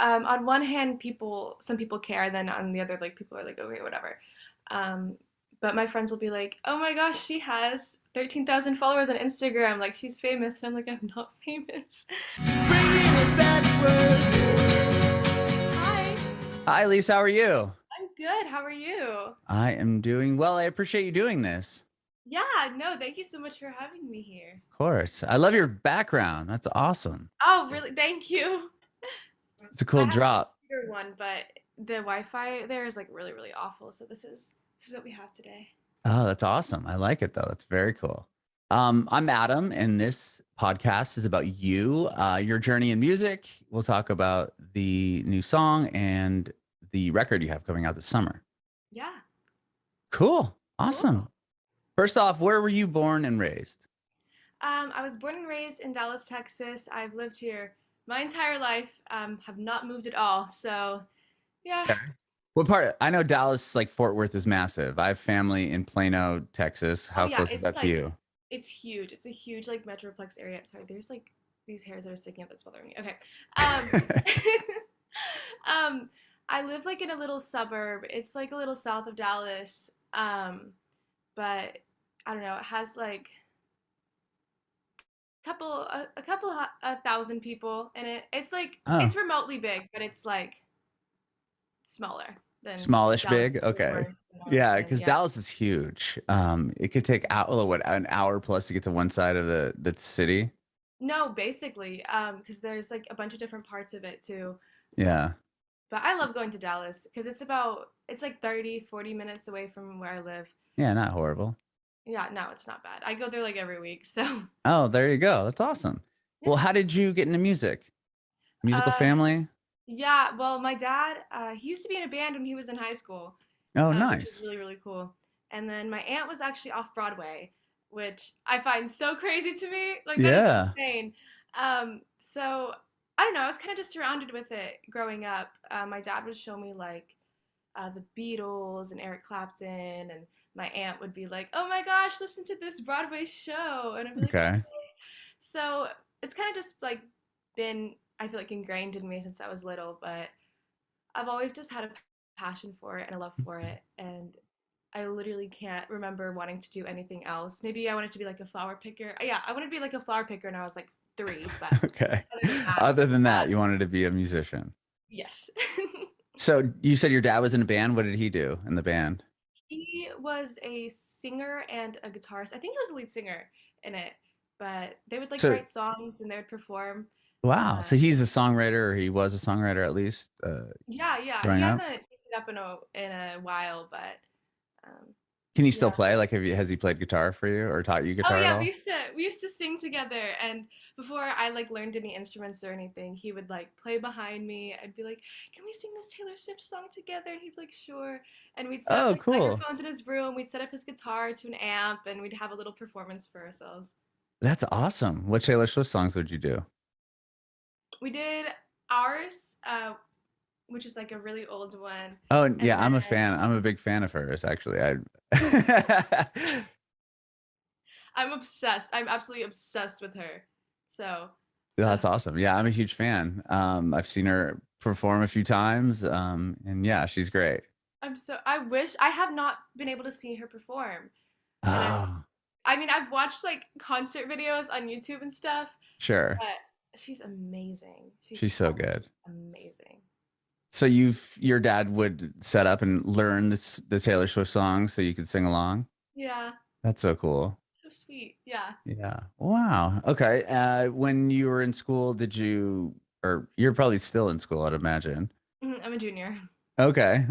On one hand, some people care, then on the other, like people are like, okay, whatever. Um, but my friends will be like, oh my gosh, she has 13,000 followers on Instagram, like she's famous, and I'm like, I'm not famous. Bringing it backward. Hi, Hi, Elyse. How are you? I'm good. How are you? I am doing well. I appreciate you doing this. Yeah, no, thank you so much for having me here. Of course. I love your background. That's awesome. Oh, really? Thank you. It's a I cool have a drop. computer one, but the Wi-Fi there is like really, really awful. So this is what we have today. Oh, that's awesome. I like it though. That's very cool. I'm Adam, and this podcast is about you, your journey in music. We'll talk about the new song and the record you have coming out this summer. Yeah, Cool. cool. Awesome. First off, where were you born and raised? I was born and raised in Dallas, Texas. I've lived here my entire life. Have not moved at all. So yeah. Okay. What part? I know Dallas, like Fort Worth, is massive. I have family in Plano, Texas. Oh How yeah, close is that to you? it's huge. It's a huge like metroplex area. Sorry, there's like these hairs that are sticking out that's bothering me. Okay. Um, um, I live like in a little suburb. It's like a little south of Dallas. But I don't know. It has like a couple a thousand people in it. It's like Oh, it's remotely big, but it's like smaller than smallish Dallas, big. Fort Okay. Worth, and Yeah, Arlington. because Yeah. Dallas is huge. It could take what, an hour plus to get to one side of the city. No, basically, because there's like a bunch of different parts of it too. Yeah. But I love going to Dallas because it's like 30, 40 minutes away from where I live. Yeah, not horrible. Yeah, no, it's not bad. I go there like every week. So, Oh, there you go. That's awesome. yeah. Well, how did you get into music? Musical Uh, family? yeah, well, my dad, he used to be in a band when he was in high school, Oh, which was nice. really, really cool. And then my aunt was actually off Broadway, which I find so crazy to me. Like, that is Yeah. insane. So I don't know. I was kind of just surrounded with it growing up. My dad would show me like the Beatles and Eric Clapton, and my aunt would be like, "Oh my gosh, listen to this Broadway show," and I'd be like, Okay. "Okay." So it's kind of just like been, I feel like, ingrained in me since I was little, but I've always just had a passion for it and a love for it, and I literally can't remember wanting to do anything else. Maybe I wanted to be like a flower picker. Yeah, I wanted to be like a flower picker when I was like 3, but Okay. other than that, Other than that, you wanted to be a musician. yes. So you said your dad was in a band. What did he do in the band? He was a singer and a guitarist. I think he was the lead singer in it, but they would like So write songs and they would perform. wow. Uh, So he's a songwriter, or he was a songwriter at least, yeah, yeah. He growing up. hasn't picked it up in a while, but um, Can he still yeah. play? Like, has he played guitar for you or taught you Oh guitar at yeah, all? we used to sing together, and before I like learned any instruments or anything, he would like play behind me. I'd be like, "Can we sing this Taylor Swift song together?" And he'd be like, "Sure." And we'd set up Oh, like cool. microphones in his room. We'd set up his guitar to an amp, and we'd have a little performance for ourselves. That's awesome. What Taylor Swift songs would you do? We did ours, which is like a really old one, Oh, and and yeah, I'm a then fan. I'm a big fan of hers, actually. I I'm obsessed. I'm absolutely obsessed with her. So, uh, That's awesome. Yeah, I'm a huge fan. I've seen her perform a few times. And yeah, she's great. I wish I have not been able to see her perform, and Oh, I mean, I've watched like concert videos on YouTube and stuff, sure. but she's amazing. She's She's so absolutely good. amazing. So your dad would set up and learn the Taylor Swift songs so you could sing along. Yeah, That's so cool. so sweet. Yeah. Yeah. Wow. Okay. When you were in school, or you're probably still in school, I'd imagine. I'm a junior. Okay.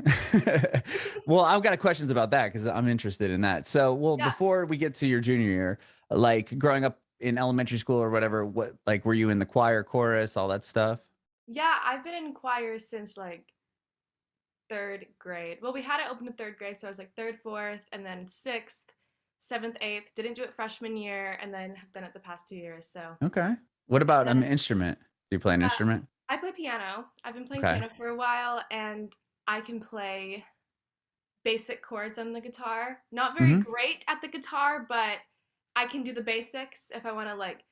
Well, I've got questions about that because I'm interested in that. So, well, Yeah. before we get to your junior year, like growing up in elementary school or whatever, what, like, were you in the choir, chorus, all that stuff? Yeah, I've been in choir since like third grade. Well, we had it open in third grade, so I was like third, fourth, and then sixth, seventh, eighth. Didn't do it freshman year, and then have done it the past 2 years. So Okay. What about then an instrument? Do you play an uh, instrument? I play piano. I've been playing Okay. piano for a while, and I can play basic chords on the guitar. Not very Hmm. great at the guitar, but I can do the basics if I want to like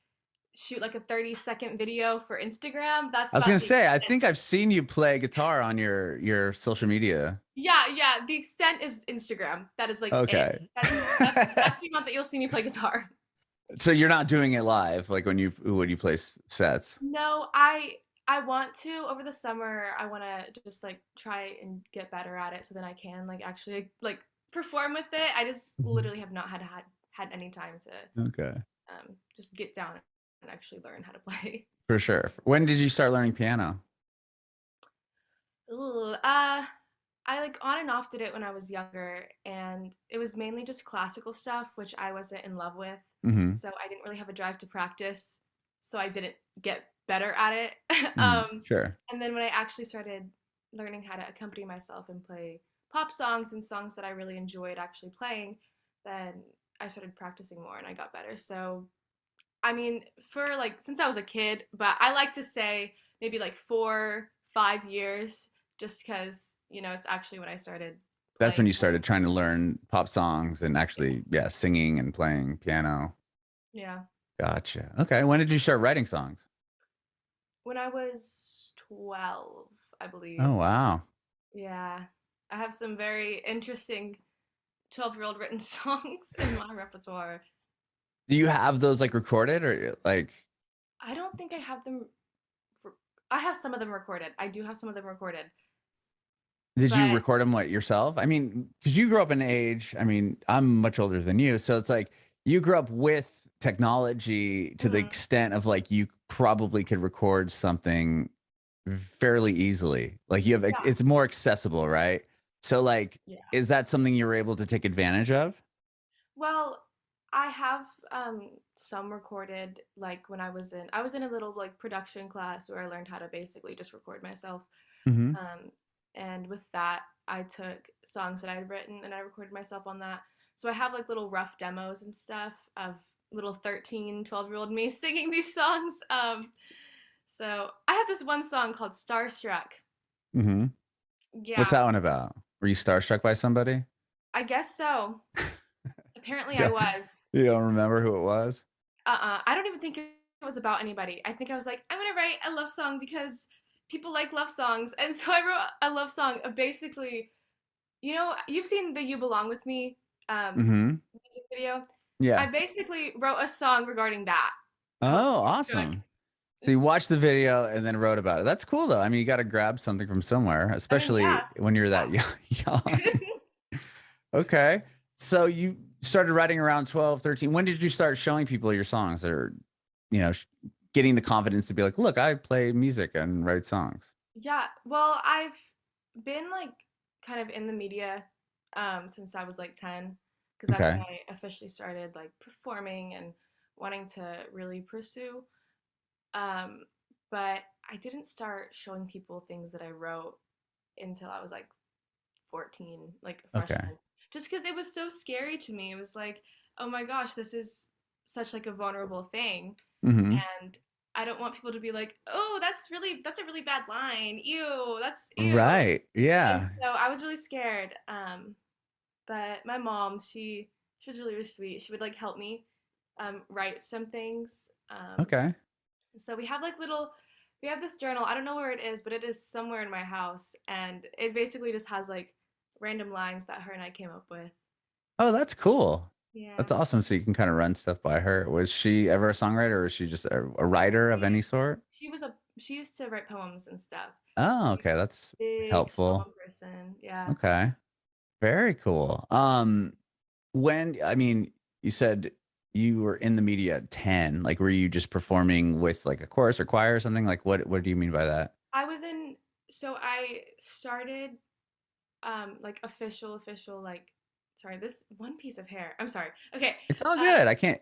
shoot like a 30-second video for Instagram. That's I was about gonna the say, I extent. think I've seen you play guitar on your social media. Yeah, yeah. The extent is Instagram. That is like it. Okay. That's the amount that you'll see me play guitar. So you're not doing it live, like when you play sets. No, I want to over the summer. I want to just like try and get better at it so then I can like actually like perform with it. I just Mhm. literally have not had any time to Okay. just get down and actually learn how to play. For sure. When did you start learning piano? Ooh, I like on and off did it when I was younger, and it was mainly just classical stuff, which I wasn't in love with. Hmm. So I didn't really have a drive to practice, so I didn't get better at it. Sure. And then when I actually started learning how to accompany myself and play pop songs and songs that I really enjoyed actually playing, then I started practicing more and I got better. So I mean, for like since I was a kid, but I like to say maybe like 4, 5 years, just because it's actually when I started That's when playing you more. started trying to learn pop songs and actually, yeah, singing and playing piano. Yeah, Gotcha. Okay. When did you start writing songs? when I was 12, I believe. Oh, wow. Yeah, I have some very interesting 12-year-old written songs in my repertoire. Do you have those like recorded or like, I don't think I have them. I have some of them recorded. I do have some of them recorded, did you but record them like yourself? I mean, because you grew up in an age, I mean, I'm much older than you. So it's like you grew up with technology to the mhm, extent of like you probably could record something fairly easily. Like you have, yeah, it's more accessible, right? So like, yeah. is that something you were able to take advantage of? Well, I have some recorded like when I was in a little like production class where I learned how to basically just record myself. Hmm. Um and with that I took songs that I had written and I recorded myself on that. So I have like little rough demos and stuff of little 13, 12-year-old me singing these songs. So I have this one song called Starstruck. Hmm. What's Yeah, that one about? Were you starstruck by somebody? I guess so. Apparently I Don't- was. you don't remember who it was? I don't even think it was about anybody. I think I was like, I'm gonna write a love song because people like love songs, and so I wrote a love song of basically, you've seen the "You Belong with Me" Hmm. music video. I Yeah. basically wrote a song regarding that called Oh, Starstruck. awesome. So you watched the video and then wrote about it. That's cool though. I mean, you got to grab something from somewhere, I mean, especially yeah, when you're that young. Okay. So you started writing around 12, 13. When did you start showing people your songs or, you know, getting the confidence to be like, look, I play music and write songs? yeah. Well, I've been like kind of in the media since I was like 10, because that's when Okay. I officially started like performing and wanting to really pursue. Um, but I didn't start showing people things that I wrote until I was like 14, like a Okay. freshman. Just because it was so scary to me. It was like, oh my gosh, this is such like a vulnerable thing. Hmm. And I don't want people to be like, oh, that's a really bad line. Ew, that's ew. Right. And Yeah. so I was really scared. But my mom, she was really, really sweet. She would like help me write some things. Okay. So we have this journal. I don't know where it is, but it is somewhere in my house, and it basically just has like random lines that her and I came up with. Oh, that's cool. Yeah. That's awesome. So you can kind of run stuff by her. Was she ever a songwriter or is she just a writer of any She sort? she used to write poems and stuff. Oh, She's okay. That's a big helpful. poem person. Yeah. Okay. Very cool. When I mean, you said you were in the media at 10. Like, were you just performing with like a chorus or choir or something? Like, what do you mean by that? I was in so I started like official like sorry, this one piece of hair. I'm sorry. Okay. It's all Uh good. I can't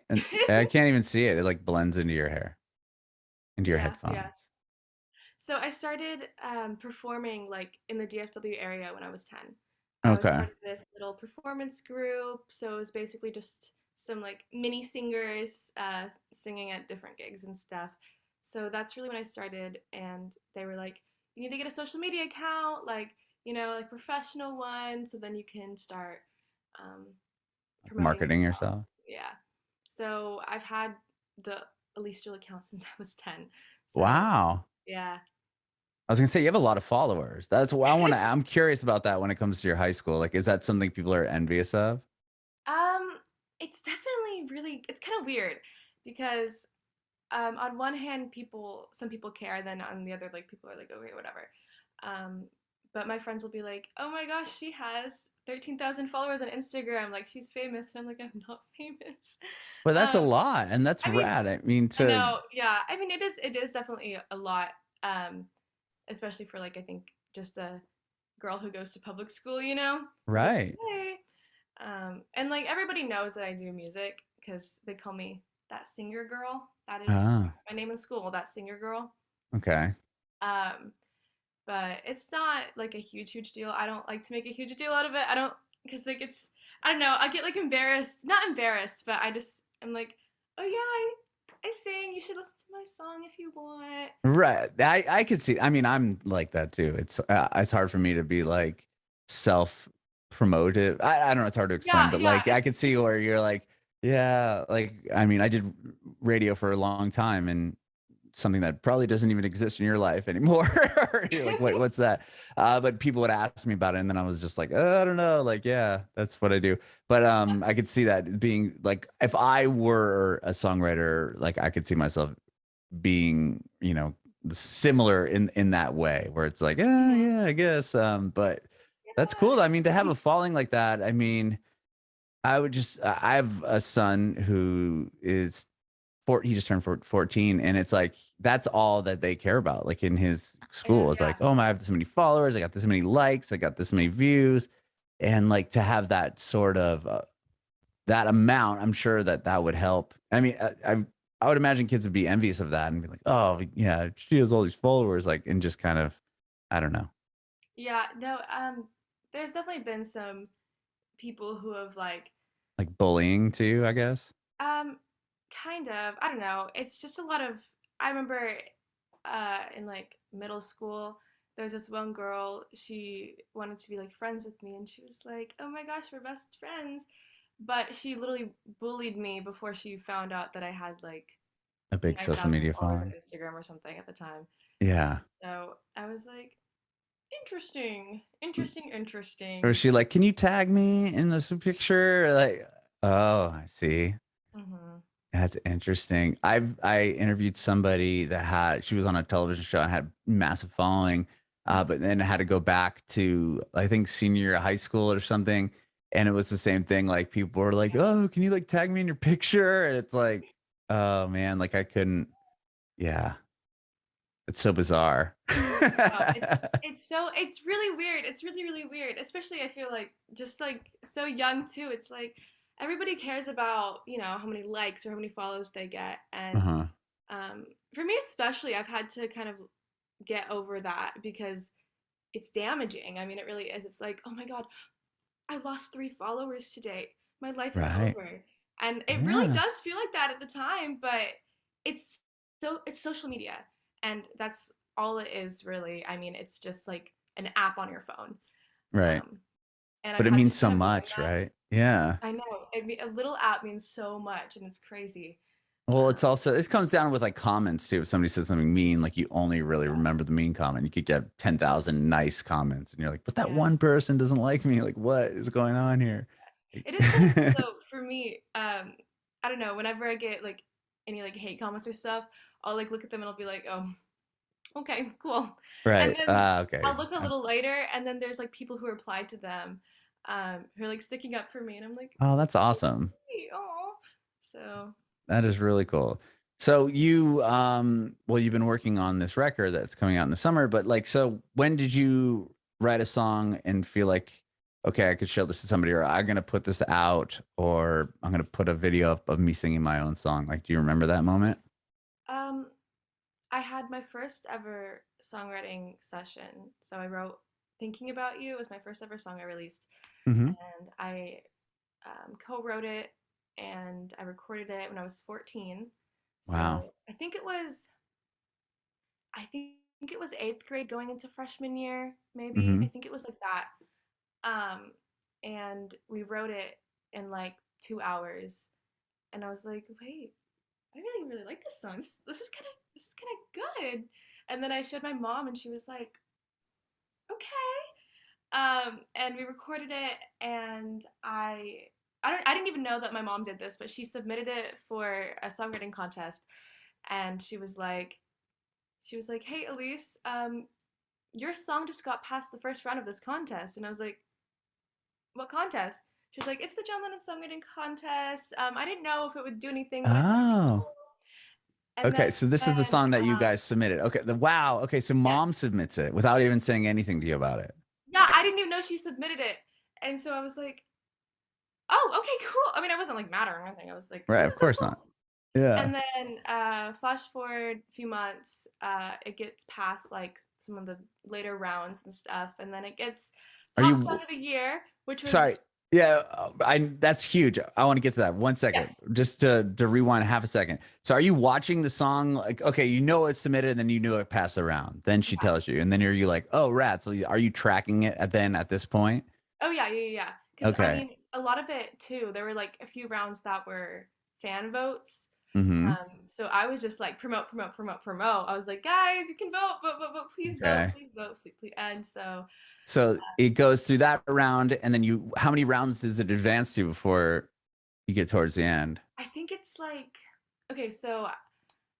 even see it. It like blends into your hair, into your yeah, yeah. headphones. So I started performing like in the DFW area when I was 10. I was Okay. part of this little performance group. So it was basically just some like mini singers singing at different gigs and stuff. So that's really when I started. And they were like, you need to get a social media account, like, like professional one. So then you can start um, Like promoting marketing yourself. yourself. Yeah. So I've had the Elyse Jewel account since I was 10. So Wow. yeah. I was gonna say you have a lot of followers. That's why I'm curious about that when it comes to your high school. Like, is that something people are envious of? Um, it's definitely really it's kind of weird because on one hand, some people care, then on the other, like people are like, okay, whatever. Um, but my friends will be like, oh my gosh, she has 13,000 followers on Instagram, like she's famous, and I'm like, I'm not famous. But that's a Um, lot, and that's I mean, rad. I mean, I to know, yeah. I mean, it is definitely a lot, um, especially for like I think just a girl who goes to public school, you know, I'm just like, right. hey. And like everybody knows that I do music because they call me that singer girl. Ah, That's my name in school, that singer girl. okay. Um, but it's not like a huge deal. I don't like to make a huge deal out of it. I don't because like it's I don't know. I get like embarrassed, not embarrassed, but I'm like, oh yeah, I sing. You should listen to my song if you want. Right. I could see. I mean, I'm like that too. It's hard for me to be like self promotive. I don't know. It's hard to explain, but Yeah. like I could see where you're like, yeah, like I mean, I did radio for a long time, and something that probably doesn't even exist in your life anymore. You're like, wait, what's that? But people would ask me about it, and then I was just like, I don't know. Like, yeah, that's what I do. But I could see that being like, if I were a songwriter, like I could see myself being, similar in that way, where it's like, Mhm. yeah, I guess. But that's Yeah. cool. I mean, to have a following like that, I mean, I have a son who is he just turned 14, and it's like that's all that they care about, like in his school. It's Yeah. like, oh, I have this many followers, I got this many likes, I got this many views, and like to have that sort of that amount, I'm sure that that would help. I mean, I would imagine kids would be envious of that and be like, oh yeah, she has all these followers, like, and just kind of, I don't know, Yeah, no, there's definitely been some people who have like bullying too, I guess. um kind of, I don't know. It's just a lot of I remember in like middle school, there was this one girl, she wanted to be like friends with me and she was like, "Oh my gosh, we're best friends." But she literally bullied me before she found out that I had like A big social 9,000 media followers on following. Instagram or something at the time. Yeah. So, I was like, "Interesting. Or is Interesting." she like, can you tag me in this picture? Like, oh, I see. Mhm. That's interesting. I interviewed somebody that she was on a television show and had massive following, but then had to go back to, I think, senior year of high school or something. And it was the same thing. Like people were like, oh, can you like tag me in your picture? And it's like, oh man, like I couldn't. Yeah, it's so bizarre. Oh, it's really weird. It's really weird. Especially I feel like just like so young too. It's like everybody cares about, how many likes or how many follows they get. And Uh-huh. for me especially, I've had to kind of get over that because it's damaging. I mean, it really is. It's like, oh my God, I lost 3 followers today. My life is Right. over. And it really Yeah. does feel like that at the time, but it's it's social media. And that's all it is really. I mean, it's just like an app on your phone. Right. Um, and I've But it had to means so kind of learn much, that. right? Yeah. I know. A little app means so much and it's crazy. Well, it's Um, also it comes down with like comments too. If somebody says something mean, like you only really yeah, remember the mean comment. You could get 10,000 nice comments, and you're like, but that yeah. one person doesn't like me. Like, what is going on here? It is kind of cool though for me. I don't know, whenever I get like any like hate comments or stuff, I'll like look at them and I'll be like, oh, okay, cool. And Right. then Okay. I'll look a little later, and then there's like people who replied to them, who are like sticking up for me, and I'm like, Oh, that's awesome. oh. So That is really cool. So well, you've been working on this record that's coming out in the summer, but like, so when did you write a song and feel like, okay, I could show this to somebody, or I'm gonna put this out, or I'm gonna put a video up of me singing my own song? Like, do you remember that moment? um, I had my first ever songwriting session. So I wrote "Thinking About You." It was my first ever song I released, Hmm. and I co-wrote it and I recorded it when I was 14. Wow. So I think it was eighth grade going into freshman year, maybe. I Hmm. think it was like that. Um, and we wrote it in like 2 hours. And I was like, wait, I really really like this song. This is kind of good. And then I showed my mom, and she was like, okay. And we recorded it, and I didn't even know that my mom did this, but she submitted it for a songwriting contest, and she was like, "Hey, Elyse, your song just got past the first round of this contest," and I was like, "What contest?" She was like, "It's the John Lennon songwriting contest. I didn't know if it would do anything, but it's really Oh. cool." And Okay, then, so this is the song that you guys submitted. Okay, wow. Okay, so yeah, mom submits it without even saying anything to you about it. yeah, I didn't even know she submitted it, and so I was like, "Oh, okay, cool." I mean, I wasn't like mad or anything. I was like, Right, "This of is so course not. cool." Yeah. And then flash forward a few months, it gets past like some of the later rounds and stuff, and then it gets Are pop song you of the year, which was sorry? Yeah, I that's huge. I want to get to that. One second, yes, just to rewind half a second. So, are you watching the song? Like, okay, you know it's submitted, and then you knew it passed around. Then she yeah. tells you, and then are you like, oh, rats? So are you tracking it at this point? Oh yeah, yeah, yeah. Because I Okay. mean, a lot of it too. There were like a few rounds that were fan votes. Mm-hmm. So I was just like promote, promote, promote, promote. I was like, guys, you can vote, vote, vote, vote, Okay. please vote, please, please. And so So it goes through that round, and then how many rounds does it advance to before you get towards the end? I think it's like okay, so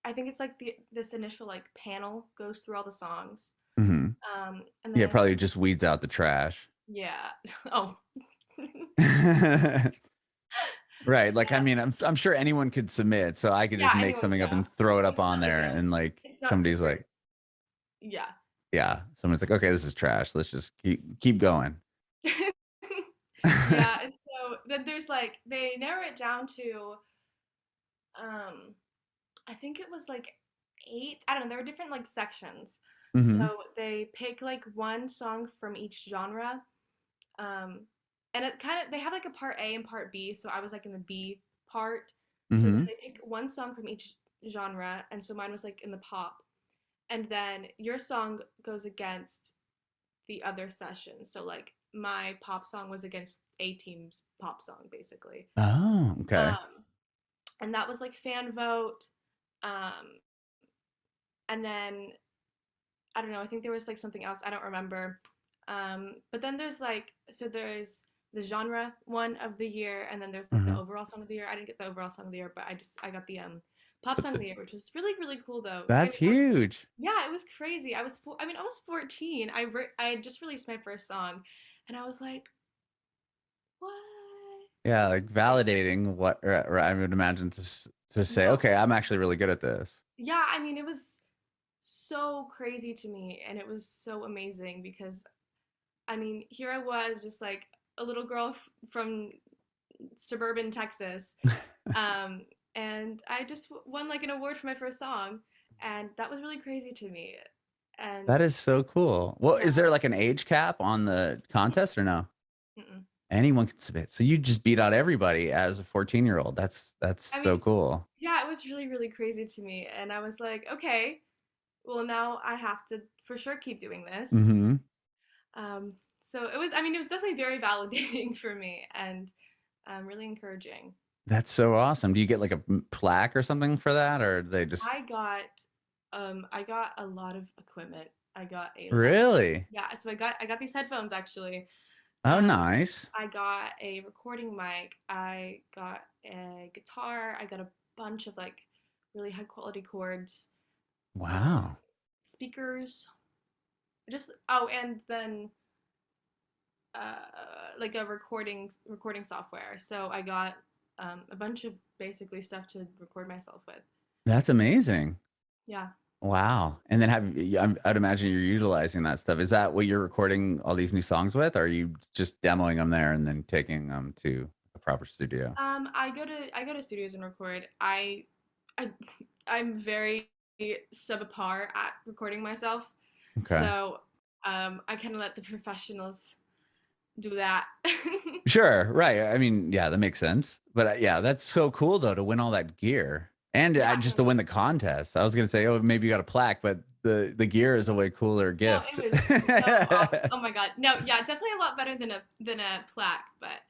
I think it's like this initial like panel goes through all the songs. Mm-hmm. And Yeah, then probably just weeds out the trash. yeah. Oh. Right. Like, I Yeah. mean, I'm sure anyone could submit, so I could Yeah, just make anyone, something up yeah. and throw it So up it's on not like there, a and like it's not somebody's super like, yeah. yeah, someone's like, okay, this is trash. Let's just keep going. Yeah, and so then there's like they narrow it down to um I think it was like 8. I don't know, there were different like sections. So Hmm. they pick like one song from each genre. Um and it kind of they have like a part A and part B, so I was like in the B part. So then Hmm. they pick one song from each genre, and so mine was like in the pop. And then your song goes against the other session. So like my pop song was against A Team's pop song basically. Oh, okay. Um and that was like fan vote. Um and then I don't know, I think there was like something else, I don't remember. But then there's like so there's the genre one of the year, and then there's like the Hmm. overall song of the year. I didn't get the overall song of the year, but I got the pop But song of the year, which was really really cool though. I that's mean, huge. yeah, it was crazy. I mean, I was 14. I had just released my first song, and I was like, what? Yeah, like Like, validating what, or I would imagine to say, no, okay, I'm actually really good at this. yeah. I mean, it was so crazy to me, and it was so amazing because I mean, here I was, just like a little girl from suburban Texas, um, and I just won like an award for my first song, and that was really crazy to me. And That is so cool. Well, yeah, is there like an age cap on the contest or no? mm-mm. Anyone can submit. So you just beat out everybody as a 14-year-old. That's I so mean, cool. yeah, it was really really crazy to me, and I was like, okay, well now I have to for sure keep doing this. Hmm. Um, so it was, I mean, it was definitely very validating for me and really encouraging. That's so awesome. Do you get like a plaque or something for that, or they just I got a lot of equipment. I got a lot of really? yeah. So I got these headphones actually. Oh, Um, nice. I got a recording mic. I got a guitar. I got a bunch of like really high quality chords, um, Wow. speakers. Just oh, and then like a recording software. So I got a bunch of basically stuff to record myself with. That's amazing. Yeah. Wow. And then I'd imagine you're utilizing that stuff. Is that what you're recording all these new songs with? Or are you just demoing them there and then taking them to a proper studio? I go to studios and record. I I'm very subpar at recording myself, Okay. so I kind of let the professionals do that. Sure. Right. I mean, yeah, that makes sense. But yeah, that's so cool though to win all that gear and Yeah, just to win the contest. I was gonna say, oh, maybe you got a plaque, but the gear is a way cooler no, gift. it was so awesome. Oh my god, no, yeah, definitely a lot better than a plaque, but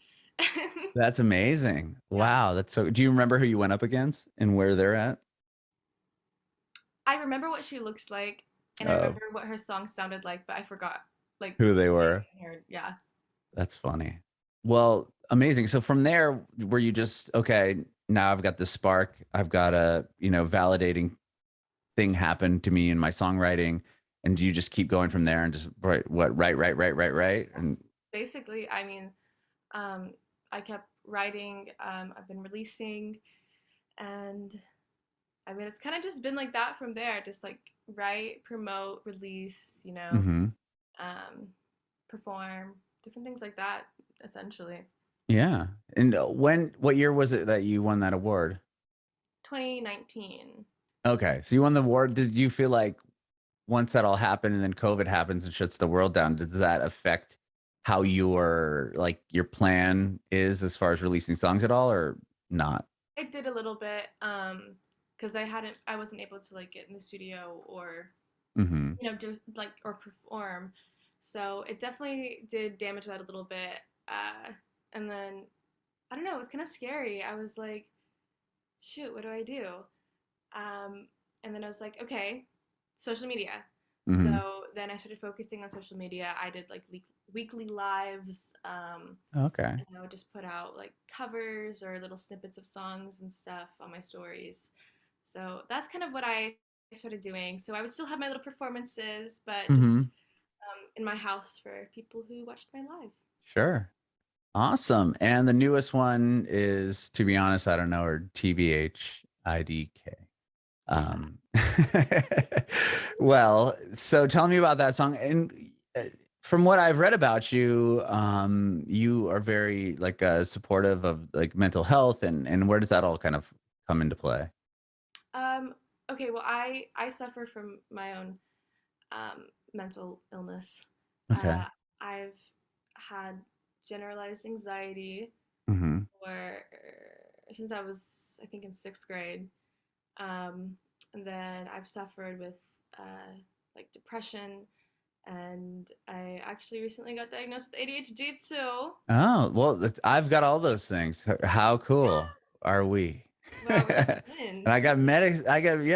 That's amazing. yeah. Wow. That's so. Do you remember who you went up against and where they're at? I remember what she looks like, and I Oh, remember what her song sounded like, but I forgot like who they the were. name. Yeah, That's funny. Well, amazing. So from there, were you just okay? Now I've got this spark. I've got a validating thing happen to me in my songwriting, and do you just keep going from there and just write, and basically. I mean, um, I kept writing. I've been releasing, and I mean, it's kind of just been like that from there. Just like write, promote, release. hmm Um, perform, different things like that. Essentially, yeah. And what year was it that you won that award? 2019. Okay, so you won the award. Did you feel like once that all happened and then COVID happens and shuts the world down, does that affect how your plan is as far as releasing songs at all or not? It did a little bit, because I wasn't able to like get in the studio or hmm do like or perform. So it definitely did damage that a little bit. And then I don't know, it was kind of scary. I was like, shoot, what do I do? Um, and then I was like, okay, social media. hmm So then I started focusing on social media. I did like weekly lives. Okay. And I would just put out like covers or little snippets of songs and stuff on my stories. So that's kind of what I started doing. So I would still have my little performances, but just hmm in my house for people who watched my live. Sure. Awesome. And the newest one is, to be honest, I don't know, or TBHIDK. Yeah. Um, well, so tell me about that song. And from what I've read about you, you are very like supportive of like mental health, and where does that all kind of come into play? Um, okay, well, I suffer from my own mental illness. Okay. Uh, I've had generalized anxiety hmm for since I was, I think, in sixth grade. Um, and then I've suffered with like depression, and I actually recently got diagnosed with ADHD too. Oh, well, I've got all those things. How cool are we? Wow, we're And twins. I got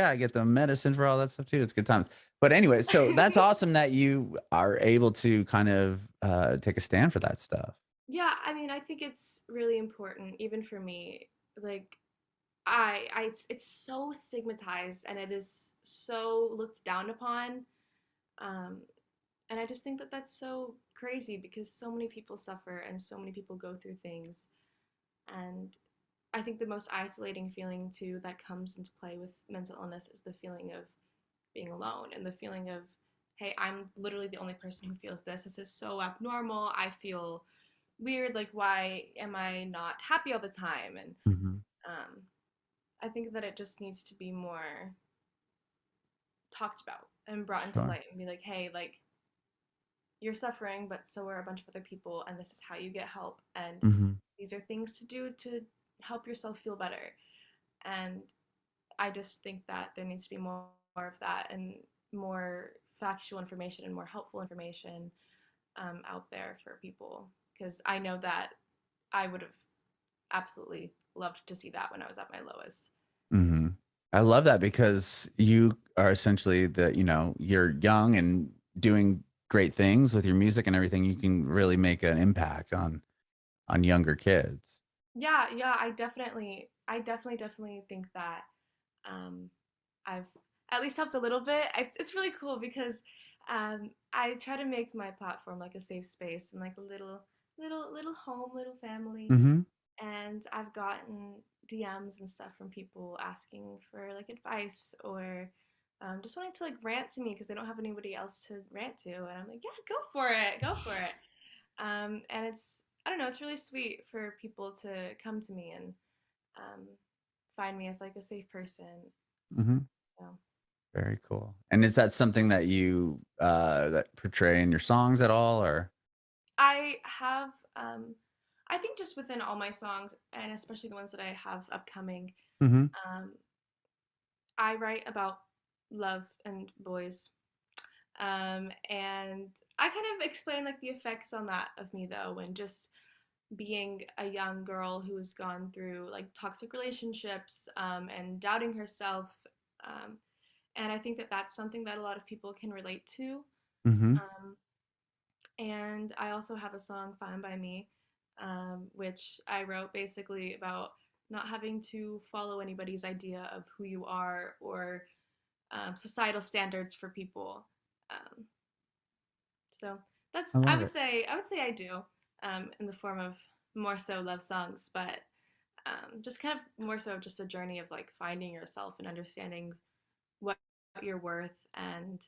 I get the medicine for all that stuff too. It's good times. But anyway, so that's awesome that you are able to kind of take a stand for that stuff. Yeah, I mean, I think it's really important, even for me. Like, it's so stigmatized and it is so looked down upon. Um, and I just think that that's so crazy because so many people suffer and so many people go through things. And I think the most isolating feeling too that comes into play with mental illness is the feeling of being alone and the feeling of, hey, I'm literally the only person who feels this. This is so abnormal. I feel weird. Like, why am I not happy all the time? And hmm um, I think that it just needs to be more talked about and brought into Sure. light and be like, hey, like, you're suffering, but so are a bunch of other people, and this is how you get help. And hmm these are things to do to help yourself feel better. And I just think that there needs to be more of that and more factual information and more helpful information out there for people. Because I know that I would have absolutely loved to see that when I was at my lowest. hmm I love that because you are essentially you're young and doing great things with your music and everything. You can really make an impact on younger kids. Yeah, yeah, definitely think that um, I've at least helped a little bit. It's really cool because I try to make my platform like a safe space and like a little home, little family. hmm And I've gotten DMs and stuff from people asking for like advice or just wanting to like rant to me because they don't have anybody else to rant to. And I'm like, yeah, go for it. And it's, I don't know, it's really sweet for people to come to me and um, find me as like a safe person. hmm So Very cool. And is that something that you that portray in your songs at all or? I have, I think just within all my songs, and especially the ones that I have upcoming, hmm um, I write about love and boys. And I kind of explain like the effects on that of me though, and just being a young girl who's gone through like toxic relationships and doubting herself. Um, and I think that that's something that a lot of people can relate to. Mm-hmm. Um, and I also have a song, Fine by Me, which I wrote basically about not having to follow anybody's idea of who you are or societal standards for people. Um, so I that's love it. I would say I do in the form of more so love songs, but just kind of more so just a journey of like finding yourself and understanding what you're worth and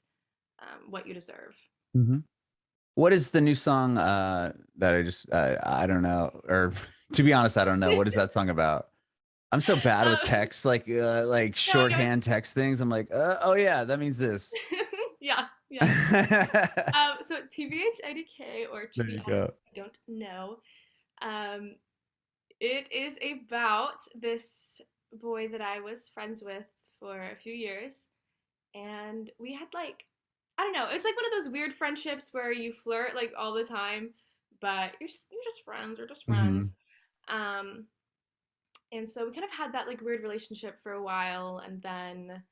what you deserve. Mm-hmm. What is the new song that I just I don't know, or to be honest, I don't know. What is that song about? I'm so bad with um, text, like no, it's shorthand text things. I'm like, oh yeah, that means this. yeah, yeah. There So TBH IDK, or to be you honest, go. I don't know. Um, it is about this boy that I was friends with for a few years, and we had like, I don't know, it's like one of those weird friendships where you flirt like all the time, but you're just friends, we're just Hmm. friends. Um, and so we kind of had that like weird relationship for a while, and then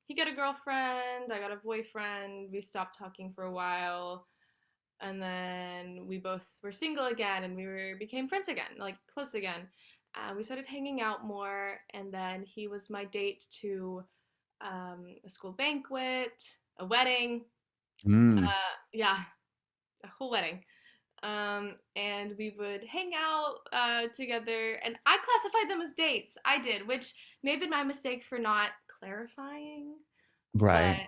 he got a girlfriend, I got a boyfriend, we stopped talking for a while, and then we both were single again, and became friends again, like close again. We started hanging out more, and then he was my date to a school banquet, a wedding, Mm, yeah, a whole wedding. And we would hang out together, and I classified them as dates. I did, which may have been my mistake for not clarifying. But right.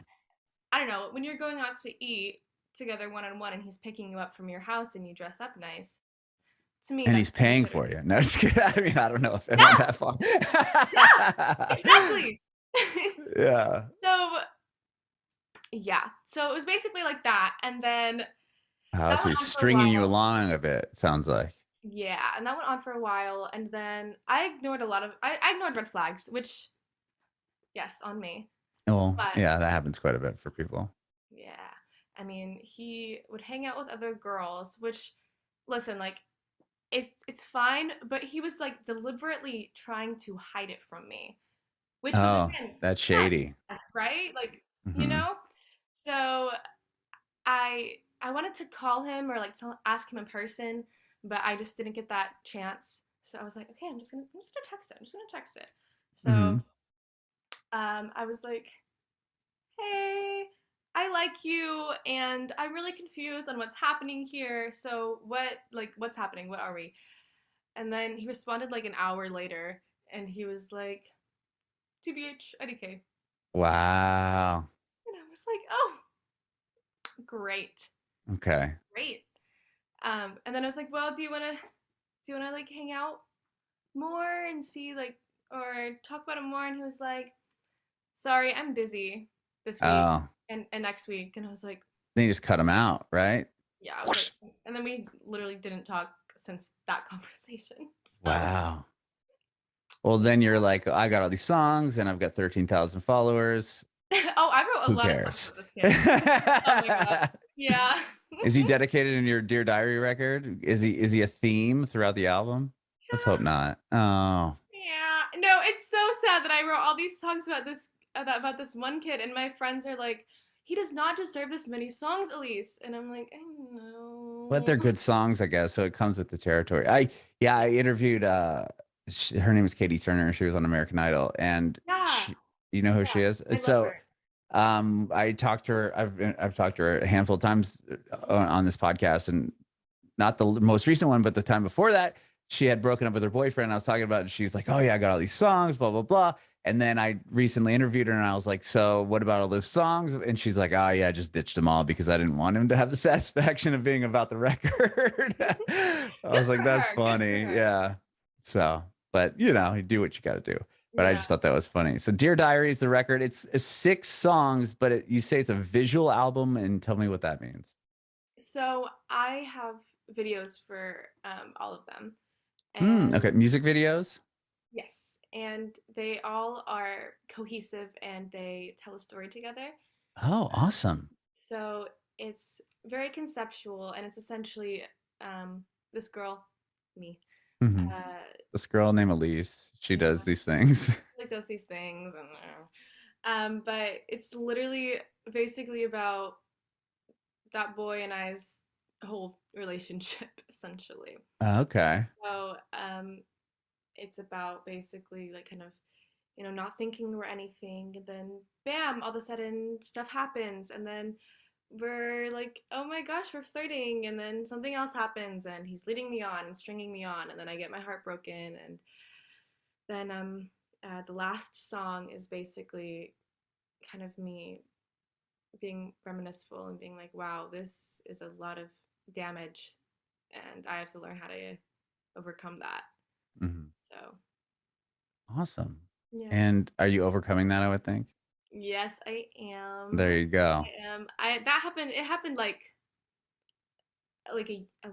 I don't know, when you're going out to eat together one on one, and he's picking you up from your house and you dress up nice, to me And that's he's paying considered. for you. No, just kidding. I mean, I don't know if it went Yeah, that far. yeah, exactly. Yeah. So yeah, so it was basically like that, and then Oh, that so went he's on for a stringing you while. along a bit, sounds like. Yeah, and that went on for a while, and then I ignored red flags, which yes, on me. Well, But yeah, that happens quite a bit for people. yeah, I mean, he would hang out with other girls, which listen, like it's fine, but he was like deliberately trying to hide it from me, which was Oh, again that's sus, shady. right? Like, you Hmm. know? So I wanted to call him or like ask him in person, but I just didn't get that chance. So I was like, okay, I'm just gonna text it. I'm just gonna text it. So Hmm. I was like, hey, I like you, and I'm really confused on what's happening here. So what's happening? What are we? And then he responded like an hour later, and he was like, TBH IDK. Wow. And I was like, oh, great, Okay. great. And then I was like, well, do you wanna like hang out more and see like or talk about it more? And he was like, sorry, I'm busy this week Oh, and next week. And I was like, then you just cut him out, right? yeah, I was like, and then we literally didn't talk since that conversation. So Wow. Well, then you're like, I got all these songs and I've got 13,000 followers. oh, I wrote a Who lot of songs cares? about this kid. Oh my god. Yeah. Is he dedicated in your Dear Diary record? Is he a theme throughout the album? Let's hope not. Oh, Yeah. No, it's so sad that I wrote all these songs about this one kid, and my friends are like, he does not deserve this many songs, Elyse. And I'm like, I but know. they're good songs, I guess. So it comes with the territory. I interviewed her name is Katie Turner. She was on American Idol, and Yeah. you know who Yeah. she is. I And love so her. I talked to her. I've talked to her a handful of times on this podcast, and not the most recent one, but the time before that, she had broken up with her boyfriend. I was talking about it. She's like, oh, yeah, I got all these songs, blah, blah, blah. And then I recently interviewed her and I was like, so what about all those songs? And she's like, oh, yeah, I just ditched them all because I didn't want him to have the satisfaction of being about the record. I Good was like, for that's her. Good for funny. her. Yeah. So, but you do what you got to do. But I Yeah. just thought that was funny. So, Dear Diary is the record. It's 6 songs, but you say it's a visual album. And tell me what that means. So I have videos for all of them, Okay. and Music videos. yes, and they all are cohesive and they tell a story together. Oh, awesome. So it's very conceptual, and it's essentially this girl, me, Hmm. uh, This girl named Elyse, she yeah, does these things. like does these things, and But it's literally basically about that boy and I's whole relationship, essentially. Okay. So it's about basically like kind of not thinking we're anything, and then bam, all of a sudden stuff happens, and then we're like, oh my gosh, we're flirting, and then something else happens, and he's leading me on and stringing me on, and then I get my heart broken, and then the last song is basically kind of me being reminisceful and being like, wow, this is a lot of damage, and I have to learn how to overcome that. Mhm. So Awesome. yeah. And are you overcoming that, I would think? Yes, I am. There you go. I am. I that happened. It happened like a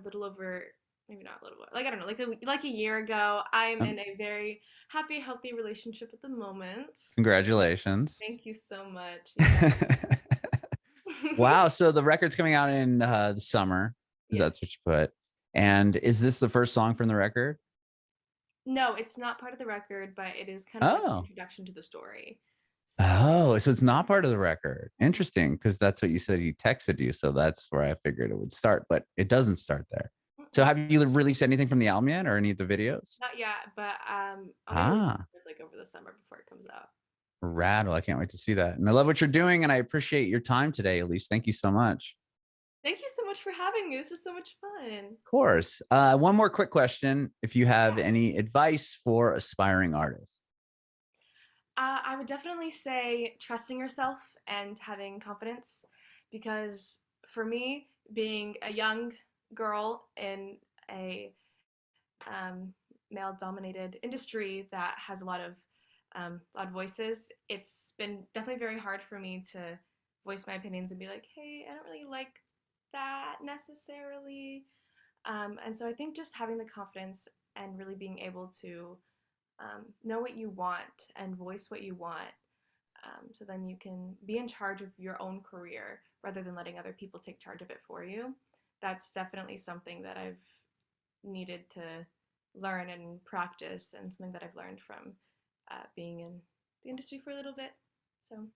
little over, maybe not a little, like I don't know, like a year ago. I'm Um, in a very happy, healthy relationship at the moment. Congratulations. Thank you so much. Yeah. Wow. So the record's coming out in the summer. That's Yes. what you put. And is this the first song from the record? No, it's not part of the record, but it is kind of like an Oh. introduction to the story. So Oh, so it's not part of the record. mm-mm, Interesting, because that's what you said he texted you. So that's where I figured it would start, but it doesn't start there. So mm-mm. have you released anything from the album yet or any of the videos? Not yet, but I'll be releasing Ah, it like over the summer before it comes out. rattle. I can't wait to see that. And I love what you're doing. And I appreciate your time today, Elyse. Thank you so much. Thank you so much for having me. This was so much fun. Of course. One more quick question. If you have Yeah. any advice for aspiring artists. I would definitely say trusting yourself and having confidence, because for me, being a young girl in a male dominated industry that has a lot of loud voices, it's been definitely very hard for me to voice my opinions and be like, hey, I don't really like that necessarily. And so I think just having the confidence and really being able to know what you want and voice what you want, so then you can be in charge of your own career rather than letting other people take charge of it for you. That's definitely something that I've needed to learn and practice, and something that I've learned from being in the industry for a little bit. So.